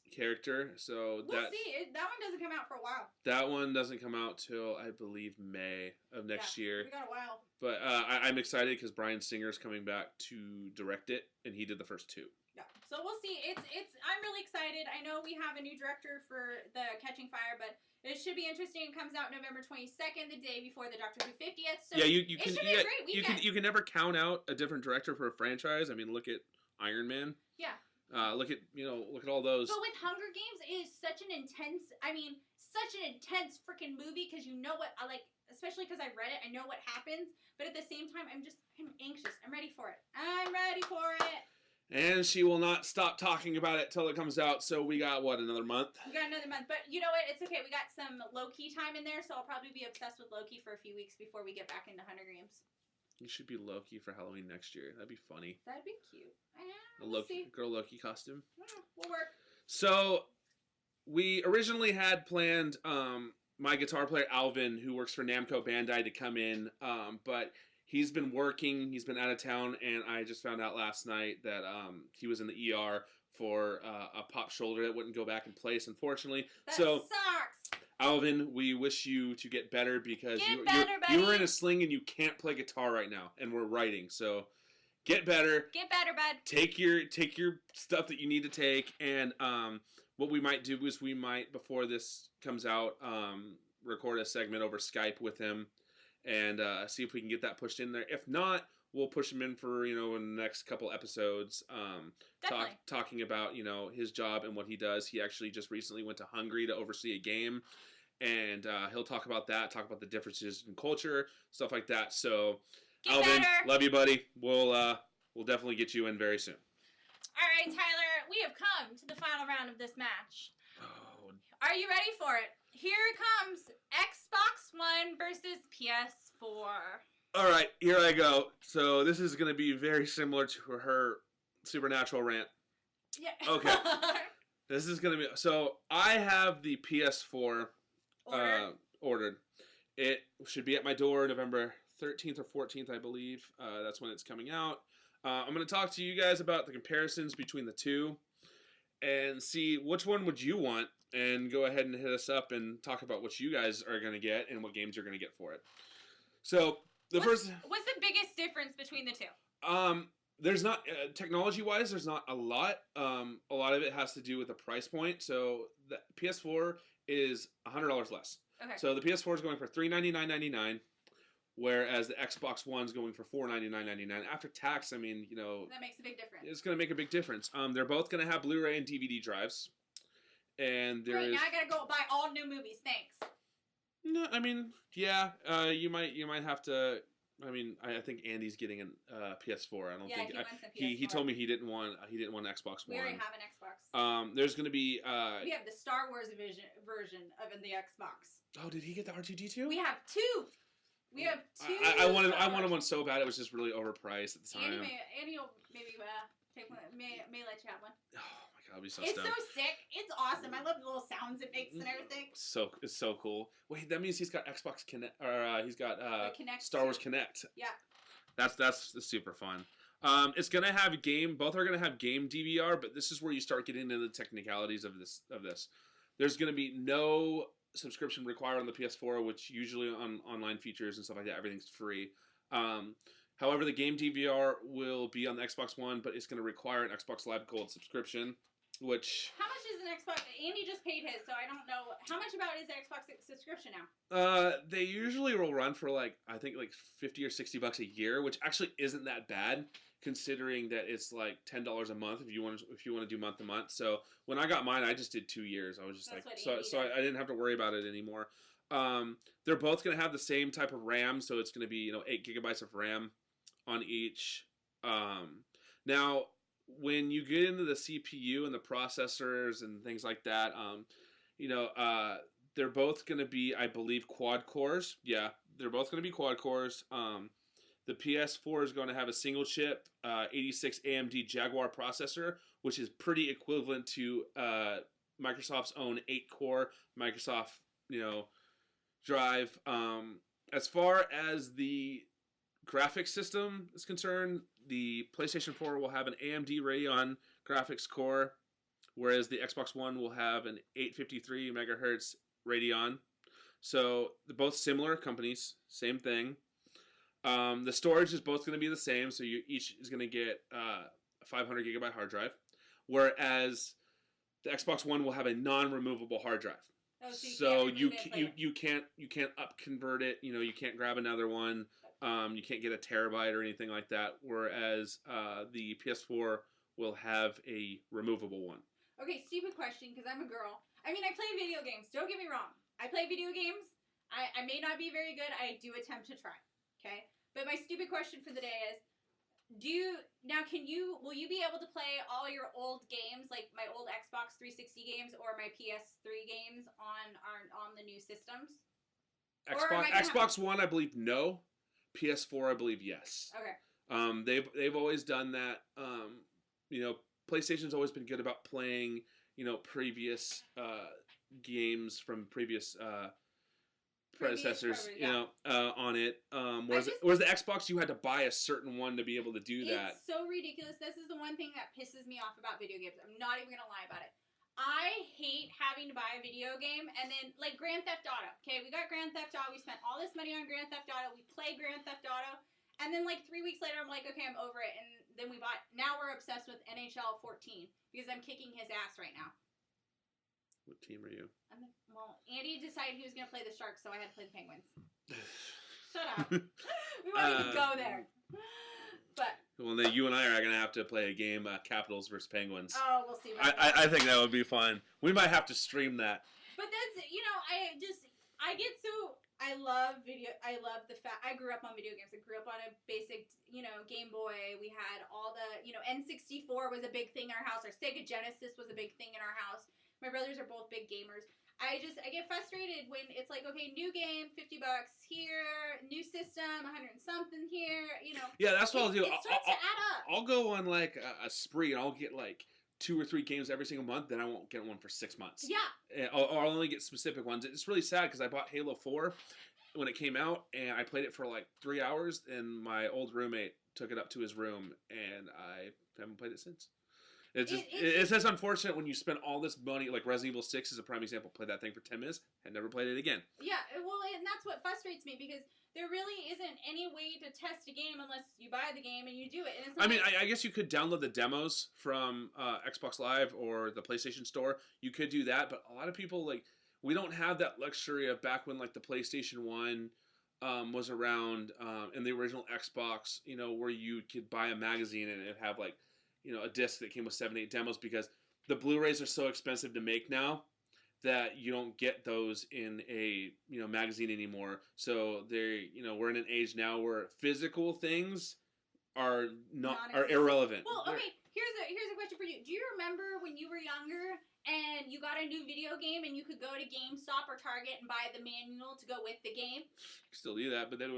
character. So we'll see. That one doesn't come out for a while. That one doesn't come out till, I believe, May of next year. We got a while. But I'm excited because Bryan Singer's coming back to direct it, and he did the first two. Yeah. So we'll see. I'm really excited. I know we have a new director for the Catching Fire, but it should be interesting. It comes out November 22nd, the day before the Doctor Who 50th. So yeah, it should be a great weekend. You can never count out a different director for a franchise. I mean, look at Iron Man. Yeah. Look at all those. But with Hunger Games, it is such an intense freaking movie because especially because I read it, I know what happens. But at the same time, I'm anxious. I'm ready for it. And she will not stop talking about it till it comes out. So we got another month? We got another month. But you know what? It's okay. We got some Loki time in there, so I'll probably be obsessed with Loki for a few weeks before we get back into Hunger Games. You should be Loki for Halloween next year. That'd be funny. That'd be cute. We'll girl Loki costume. We'll work. So we originally had planned my guitar player Alvin, who works for Namco Bandai, to come in, but he's been working. He's been out of town, and I just found out last night that he was in the ER for a popped shoulder that wouldn't go back in place, unfortunately. That sucks. Alvin, we wish you to get better because you were in a sling and you can't play guitar right now, and we're writing. So get better. Get better, bud. Take your stuff that you need to take, and what we might do is we might, before this comes out, record a segment over Skype with him and see if we can get that pushed in there. If not, we'll push him in for in the next couple episodes, talking about his job and what he does. He actually just recently went to Hungary to oversee a game, and he'll talk about that, talk about the differences in culture, stuff like that. So, Alvin, love you, buddy. We'll definitely get you in very soon. All right, Tyler, we have come to the final round of this match. Oh. Are you ready for it? Here it comes. Xbox One versus PS4. All right, here I go. So this is going to be very similar to her Supernatural rant. Yeah. Okay. This is going to be... So I have the PS4 ordered. It should be at my door November 13th or 14th, I believe. That's when it's coming out. I'm going to talk to you guys about the comparisons between the two and see which one would you want, and go ahead and hit us up and talk about what you guys are going to get and what games you're going to get for it. So... What's the biggest difference between the two? There's not technology-wise. There's not a lot. A lot of it has to do with the price point. So the PS4 is $100 less. Okay. So the PS4 is going for $399.99, whereas the Xbox One is going for $499.99 after tax. I mean, that makes a big difference. It's going to make a big difference. They're both going to have Blu-ray and DVD drives, and now I gotta go buy all new movies. Thanks. No, I mean, yeah, you might have to. I mean, I think Andy's getting a PS4. I don't think he wants a PS4. He told me he didn't want an Xbox One. We already have an Xbox. There's gonna be. We have the Star Wars version of the Xbox. Oh, did he get the R2D2? We have two. We have two. I wanted one so bad. It was just really overpriced at the time. Andy will maybe take one. May let you have one. Oh my god, I'll be so It's stoked. so sick. It's awesome. I love the little sounds it makes and everything. It's so cool. Wait, that means he's got Xbox Connect, or he's got Kinect Star Wars Connect. Yeah. That's super fun. It's gonna have game. Both are gonna have game DVR, but this is where you start getting into the technicalities of this. There's gonna be no subscription required on the PS4, which usually on online features and stuff like that, everything's free. However, the game DVR will be on the Xbox One, but it's going to require an Xbox Live Gold subscription, which... How much is an Xbox... Andy just paid his, so I don't know. How much about is the Xbox subscription now? They usually will run for, I think, $50 or $60 a year, which actually isn't that bad, considering that it's, $10 a month if you want to do month to month. So, when I got mine, I just did 2 years. I was just so I didn't have to worry about it anymore. They're both going to have the same type of RAM, so it's going to be, 8 gigabytes of RAM on each. Now, when you get into the CPU and the processors and things like that, they're both going to be, I believe, quad cores. Yeah, they're both going to be quad cores. The PS4 is going to have a single chip 86 AMD Jaguar processor, which is pretty equivalent to Microsoft's own 8-core Microsoft, drive. As far as the graphics system is concerned, the PlayStation 4 will have an AMD Radeon graphics core, whereas the Xbox One will have an 853 megahertz Radeon. So they're both similar companies, same thing. The storage is both going to be the same, so each is going to get a 500 gigabyte hard drive, whereas the Xbox One will have a non-removable hard drive. Oh, so you can't up convert it. You can't grab another one. You can't get a terabyte or anything like that. Whereas the PS4 will have a removable one. Okay, stupid question because I'm a girl. I mean, I play video games. Don't get me wrong. I play video games. I may not be very good. I do attempt to try. Okay, but my stupid question for the day is: will you be able to play all your old games, like my old Xbox 360 games or my PS3 games on the new systems? Xbox One, I believe, no. PS4, I believe, yes. Okay. They've always done that. PlayStation's always been good about playing, previous games from previous predecessors, on it. Whereas the Xbox, you had to buy a certain one to be able to do that. It's so ridiculous. This is the one thing that pisses me off about video games. I'm not even gonna lie about it. I hate having to buy a video game and then, Grand Theft Auto. Okay, we got Grand Theft Auto. We spent all this money on Grand Theft Auto. We play Grand Theft Auto. And then, 3 weeks later, I'm like, okay, I'm over it. And then now we're obsessed with NHL 14 because I'm kicking his ass right now. What team are you? Andy decided he was going to play the Sharks, so I had to play the Penguins. Shut up. We won't even go there. But... Well, then you and I are going to have to play a game, Capitals versus Penguins. Oh, we'll see. I think that would be fun. We might have to stream that. But that's, I love the fact, I grew up on video games. I grew up on a basic, Game Boy. We had all the, N64 was a big thing in our house. Our Sega Genesis was a big thing in our house. My brothers are both big gamers. I get frustrated when it's like, okay, new game, $50 here, new system, 100 and something here, Yeah, that's what I'll do. It starts to add up. I'll go on a spree and I'll get 2 or 3 games every single month. Then I won't get one for 6 months. Yeah. I'll only get specific ones. It's really sad because I bought Halo 4 when it came out and I played it for 3 hours and my old roommate took it up to his room and I haven't played it since. It's just unfortunate when you spend all this money, Resident Evil 6 is a prime example. Played that thing for 10 minutes and never played it again. Yeah, well, and that's what frustrates me because there really isn't any way to test a game unless you buy the game and you do it. And it's I guess you could download the demos from Xbox Live or the PlayStation Store. You could do that, but a lot of people, we don't have that luxury of back when, the PlayStation 1 was around and the original Xbox, where you could buy a magazine and it'd have, a disc that came with 7, 8 demos because the Blu-rays are so expensive to make now that you don't get those in a magazine anymore. So we're in an age now where physical things are irrelevant. Well, okay, here's a question for you. Do you remember when you were younger and you got a new video game and you could go to GameStop or Target and buy the manual to go with the game? Still do that, but then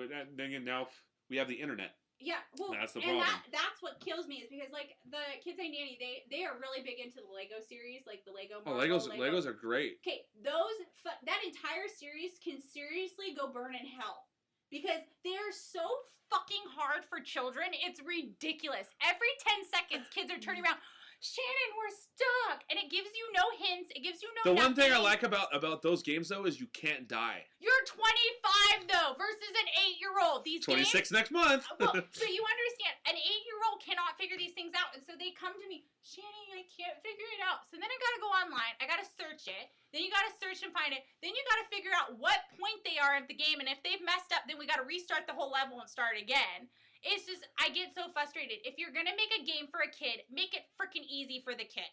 now we have the internet. Yeah, well, that's the problem. And that's what kills me is because the kids I nanny, they are really big into the Lego series, the Lego Marvel. Legos are great. Okay, that entire series can seriously go burn in hell because they're so fucking hard for children. It's ridiculous. Every 10 seconds, kids are turning around. Shannon, we're stuck, and it gives you no hints. It gives you no. The one thing I like about those games though is you can't die. You're 25 though, versus an 8-year-old. These 26 games, next month. Well, so you understand, an 8-year-old cannot figure these things out, and so they come to me, Shannon, I can't figure it out. So then I gotta go online. I gotta search it. Then you gotta search and find it. Then you gotta figure out what point they are of the game, and if they've messed up, then we gotta restart the whole level and start again. It's just, I get so frustrated. If you're gonna make a game for a kid, make it freaking easy for the kid.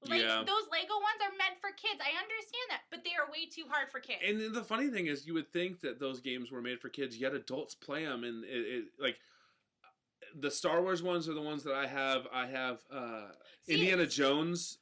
Like, those Lego ones are meant for kids. I understand that, but they are way too hard for kids. And the funny thing is, you would think that those games were made for kids, yet adults play them. And like, the Star Wars ones are the ones that I have. Indiana Jones.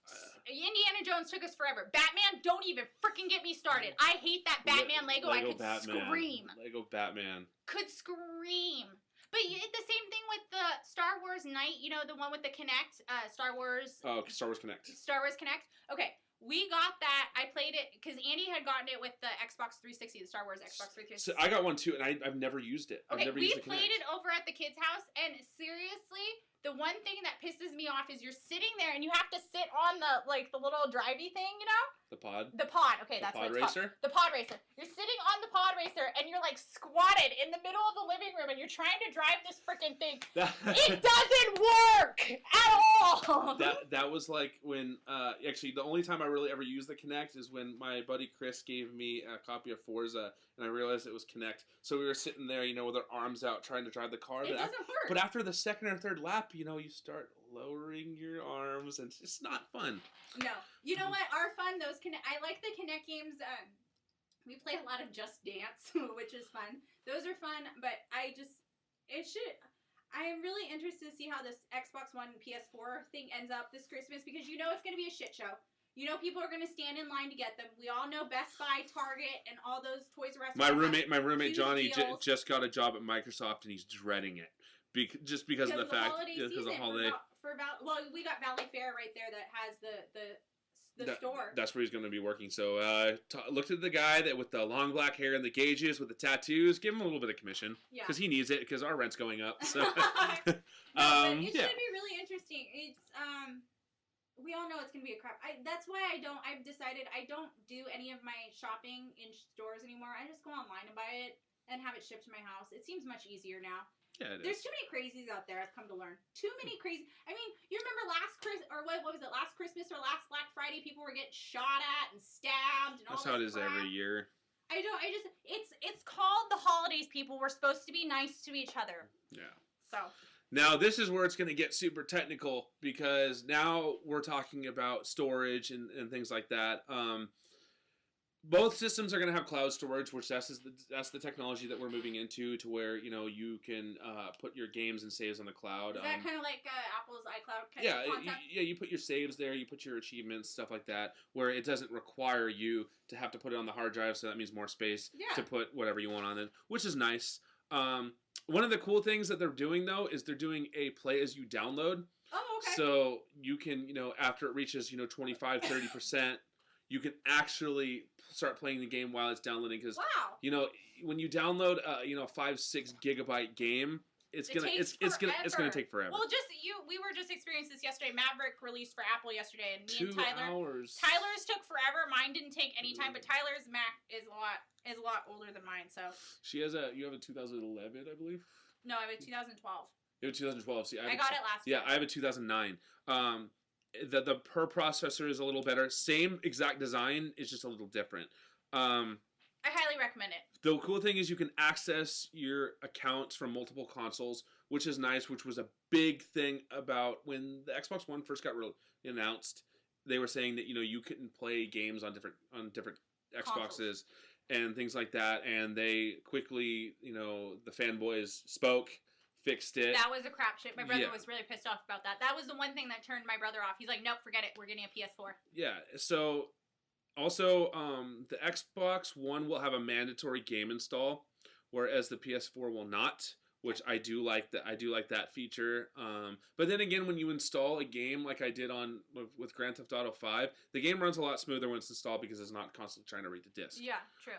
Indiana Jones took us forever. Batman, don't even freaking get me started. I hate that Batman Lego. I could scream. Lego Batman. Could scream. But the same thing with the Star Wars Night, you know, the one with the Kinect, Star Wars. Oh, Star Wars Kinect. Star Wars Kinect. Okay, we got that. I played it because Andy had gotten it with the Xbox 360, the Star Wars Xbox 360. So I got one too, and I've never used it. Okay, we played it over at the kids' house, and seriously, the one thing that pisses me off is you're sitting there and you have to sit on the little drivey thing, you know? The pod? The pod. Okay, that's what it's called. The pod racer. You're sitting on the pod racer and you're like squatted in the middle of the living room and you're trying to drive this freaking thing. It doesn't work at all. That was like when actually the only time I really ever used the Kinect is when my buddy Chris gave me a copy of Forza and I realized it was Kinect. So we were sitting there, you know, with our arms out trying to drive the car. It doesn't work. But after the second or third lap, you know, you start lowering your arms and it's just not fun. No. You know what? Our fun, I like the Kinect games. We play a lot of Just Dance, which is fun. Those are fun, but I am really interested to see how this Xbox One and PS4 thing ends up this Christmas because you know it's going to be a shit show. You know people are going to stand in line to get them. We all know Best Buy, Target, and all those Toys R Us. My roommate Johnny just got a job at Microsoft and he's dreading it. Just because of the fact because of the holiday. We got Valley Fair right there that has the store. That's where he's going to be working. So looked at the guy that with the long black hair and the gauges with the tattoos. Give him a little bit of commission because he needs it because our rent's going up. So. It should be really interesting. It's we all know it's going to be a crap. That's why I've decided I don't do any of my shopping in stores anymore. I just go online and buy it and have it shipped to my house. It seems much easier now. Yeah, There's too many crazies out there. I've come to learn. Too many crazy. I mean, you remember last Christmas or what was it? Last Christmas or last Black Friday? People were getting shot at and stabbed and all this. That's how it is crap. every year. It's called the holidays. People, we're supposed to be nice to each other. Yeah. So. Now this is where it's going to get super technical because now we're talking about storage and things like that. Both systems are going to have cloud storage, which that's the technology that we're moving into, to where you can put your games and saves on the cloud. Is that kind of like Apple's iCloud kind of concept? Yeah, you put your saves there, you put your achievements, stuff like that, where it doesn't require you to have to put it on the hard drive, so that means more space to put whatever you want on it, which is nice. One of the cool things that they're doing though is they're doing a play as you download. Oh, okay. So you can after it reaches 25-30%. You can actually start playing the game while it's downloading because when you download a 5-6 gigabyte game, it's gonna take forever. Well, we were just experiencing this yesterday. Maverick released for Apple yesterday, and me and 2 Tyler. hours. Tyler's took forever. Mine didn't take any time, but Tyler's Mac is a lot older than mine. So you have a 2011, I believe. No, I have a 2012. You have a 2012. See, I got it last year. Yeah, I have a 2009. The per processor is a little better. Same exact design, it's just a little different. I highly recommend it. The cool thing is you can access your accounts from multiple consoles, which is nice, which was a big thing about when the Xbox One first got announced. They were saying that you couldn't play games on different Xboxes and things like that, and they quickly, the fanboys spoke, fixed it. That was a crap shit. My brother was really pissed off about that. That was the one thing that turned my brother off. He's like, nope, forget it. We're getting a PS4. Yeah. So, also, the Xbox One will have a mandatory game install, whereas the PS4 will not, which I do like that. I do like that feature. But then again, when you install a game like I did with Grand Theft Auto 5, the game runs a lot smoother when it's installed because it's not constantly trying to read the disc. Yeah, true.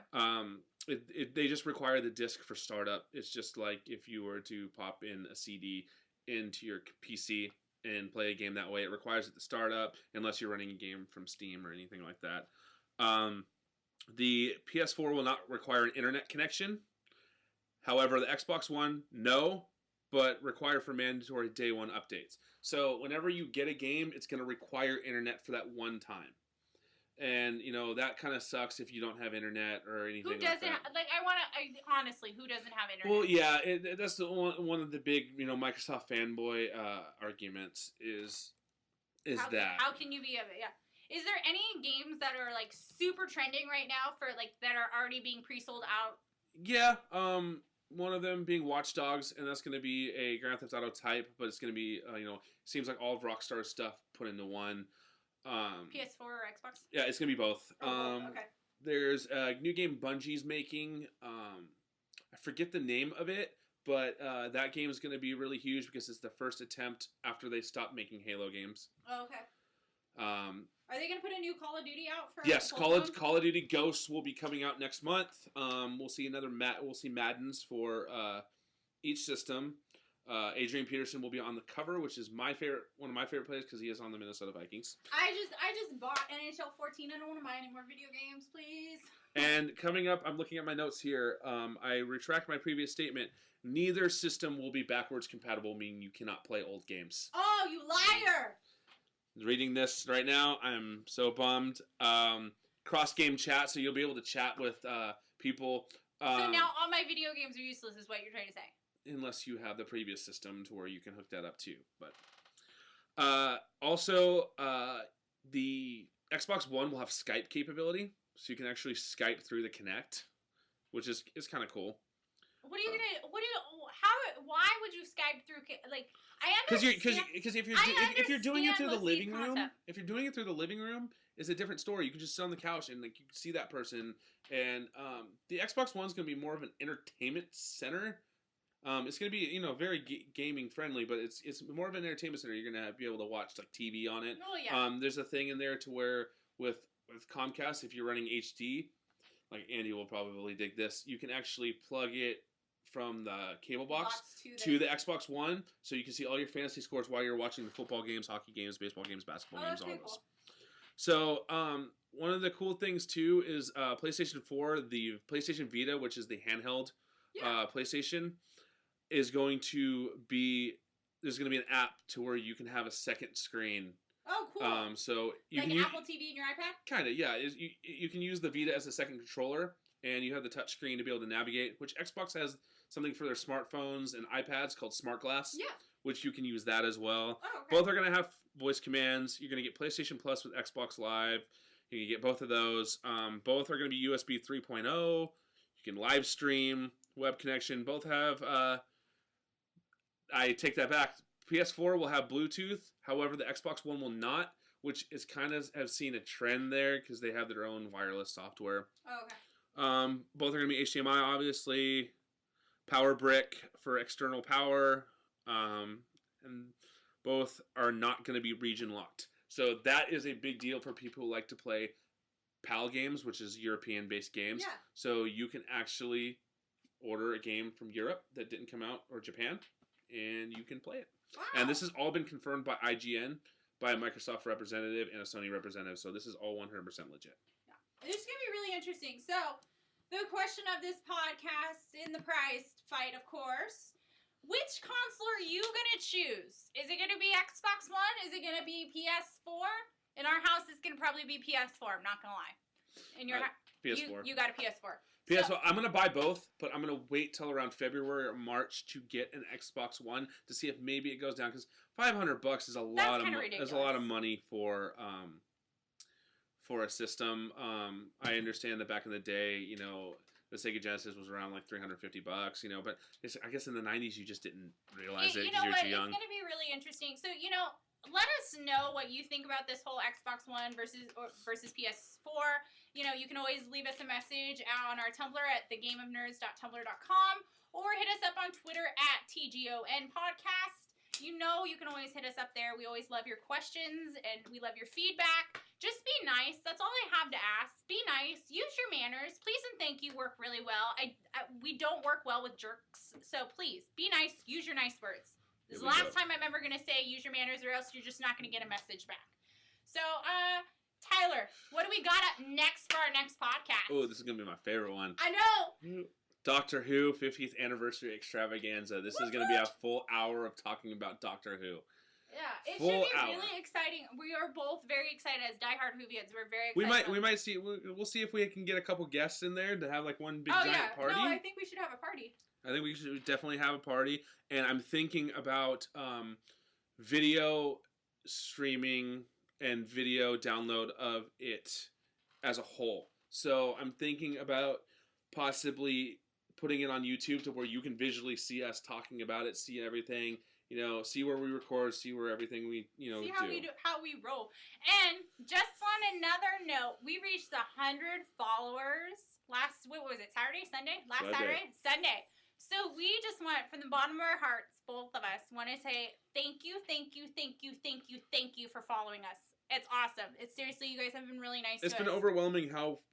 They just require the disc for startup. It's just like if you were to pop in a CD into your PC and play a game that way. It requires it to start up unless you're running a game from Steam or anything like that. The PS4 will not require an internet connection. However, the Xbox One, no, but require for mandatory day one updates. So whenever you get a game, it's going to require internet for that one time. And, you know, that kind of sucks if you don't have internet or anything like that. Who doesn't, honestly, who doesn't have internet? Well, yeah, that's one of the big, you know, Microsoft fanboy arguments is that. How can you be Is there any games that are, like, super trending right now that are already being pre-sold out? Yeah, one of them being Watch Dogs, and that's going to be a Grand Theft Auto type, but it's going to be, seems like all of Rockstar's stuff put into one. PS4 or Xbox? Yeah, it's going to be both. Okay. There's a new game Bungie's making. I forget the name of it, but that game is going to be really huge because it's the first attempt after they stopped making Halo games. Oh, okay. Are they going to put a new Call of Duty out for? Yes, Call of Duty Ghosts will be coming out next month. We'll see Maddens for each system. Adrian Peterson will be on the cover, which is one of my favorite players because he is on the Minnesota Vikings. I just bought NHL 14. I don't want to buy any more video games, please. And coming up, I'm looking at my notes here. I retract my previous statement. Neither system will be backwards compatible, meaning you cannot play old games. Oh, you liar! Reading this right now, I'm so bummed. Cross-game chat, so you'll be able to chat with people. So now all my video games are useless, is what you're trying to say. Unless you have the previous system to where you can hook that up too. But also, the Xbox One will have Skype capability, so you can actually Skype through the Kinect, which is kind of cool. Why would you Skype through, I understand. Because if you're doing it through the living room, it's a different story. You can just sit on the couch and you can see that person. And the Xbox One's going to be more of an entertainment center. It's going to be, very gaming friendly, but it's more of an entertainment center. You're going to be able to watch TV on it. Oh, yeah. There's a thing in there to where with Comcast, if you're running HD, like Andy will probably dig this, you can actually plug it from the cable box to the Xbox One, so you can see all your fantasy scores while you're watching the football games, hockey games, baseball games, basketball games, all those. Cool. So one of the cool things too is PlayStation 4, the PlayStation Vita, which is the handheld PlayStation, is going to be, there's going to be an app to where you can have a second screen. Oh, cool. So you can use Apple TV in your iPad? Kind of, yeah. You can use the Vita as a second controller, and you have the touch screen to be able to navigate, which Xbox has something for their smartphones and iPads called Smart Glass, which you can use that as well. Oh, okay. Both are going to have voice commands. You're going to get PlayStation Plus with Xbox Live. You can get both of those. Both are going to be USB 3.0. You can live stream, web connection. Both have, I take that back. PS4 will have Bluetooth. However, the Xbox One will not, which is kind of have seen a trend there because they have their own wireless software. Oh, okay. Both are going to be HDMI, obviously. Power brick for external power. And both are not going to be region locked. So that is a big deal for people who like to play PAL games, which is European-based games. Yeah. So you can actually order a game from Europe that didn't come out, or Japan, and you can play it. Wow. And this has all been confirmed by IGN, by a Microsoft representative and a Sony representative. So this is all 100% legit. Yeah. It's going to be really interesting. So the question of this podcast in the prize fight, of course, which console are you going to choose? Is it going to be Xbox One? Is it going to be PS4? In our house, it's going to probably be PS4. I'm not going to lie. In your PS4. You got a PS4. PS4. So, I'm going to buy both, but I'm going to wait till around February or March to get an Xbox One to see if maybe it goes down, because $500 is a lot of money for a system. I understand that back in the day, the Sega Genesis was around like $350, but I guess in the 90s you just didn't realize it because you were too young. It's going to be really interesting. So, let us know what you think about this whole Xbox One versus PS4. You can always leave us a message on our Tumblr at thegameofnerds.tumblr.com, or hit us up on Twitter at TGON Podcast. You know you can always hit us up there. We always love your questions, and we love your feedback. Just be nice. That's all I have to ask. Be nice. Use your manners. Please and thank you work really well. We don't work well with jerks, so please, be nice. Use your nice words. This is the last time I'm ever going to say use your manners, or else you're just not going to get a message back. So, Tyler, what do we got up next for our next podcast? Oh, this is going to be my favorite one. I know! Doctor Who 50th Anniversary Extravaganza. This is going to be a full hour of talking about Doctor Who. Yeah, it should be really exciting. We are both very excited as diehard Whovians. We're very excited. We might see. We'll see if we can get a couple guests in there to have like one big giant party. No, I think we should have a party. I think we should definitely have a party, and I'm thinking about video streaming and video download of it as a whole. So I'm thinking about possibly putting it on YouTube to where you can visually see us talking about it, see everything, see where we record, see where everything we, see how we roll. And just on another note, we reached 100 followers Sunday. So we just want, from the bottom of our hearts, both of us want to say thank you for following us. It's awesome. It's seriously, you guys have been really nice to us. It's been overwhelming how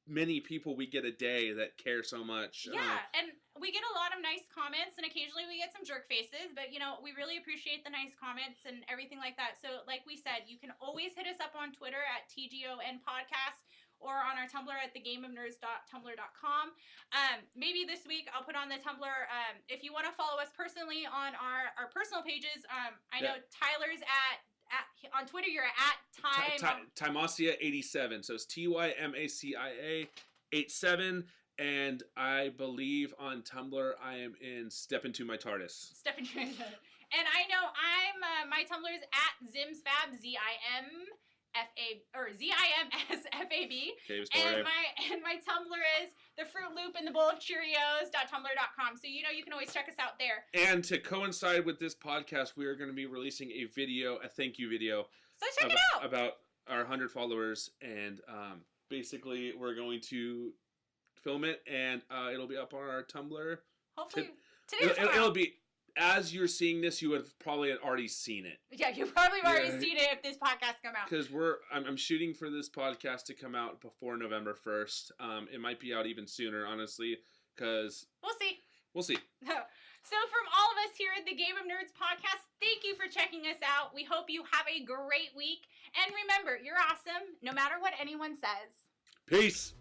many people we get a day that care so much. Yeah, and we get a lot of nice comments, and occasionally we get some jerk faces, but, we really appreciate the nice comments and everything like that. So, like we said, you can always hit us up on Twitter at TGON Podcast, or on our Tumblr at thegameofnerds.tumblr.com. Maybe this week I'll put on the Tumblr. If you want to follow us personally on our personal pages, I know Tyler's on Twitter, you're at Timacia87. So it's TYMACIA 87. And I believe on Tumblr I am in Step Into My TARDIS. Step Into My TARDIS. And I know my Tumblr is at ZimsFab, ZIMSFAB. And my Tumblr is the Fruit Loop and the Bowl of Cheerios.tumblr.com. So you can always check us out there. And to coincide with this podcast, we are going to be releasing a thank you video. So check it out about our 100 followers, and basically we're going to film it, and it'll be up on our Tumblr. Hopefully today. It'll be. As you're seeing this, you would have probably already seen it. Yeah, you probably already seen it if this podcast come out. Because I'm shooting for this podcast to come out before November 1st. It might be out even sooner, honestly, because... We'll see. So from all of us here at the Game of Nerds podcast, thank you for checking us out. We hope you have a great week. And remember, you're awesome, no matter what anyone says. Peace!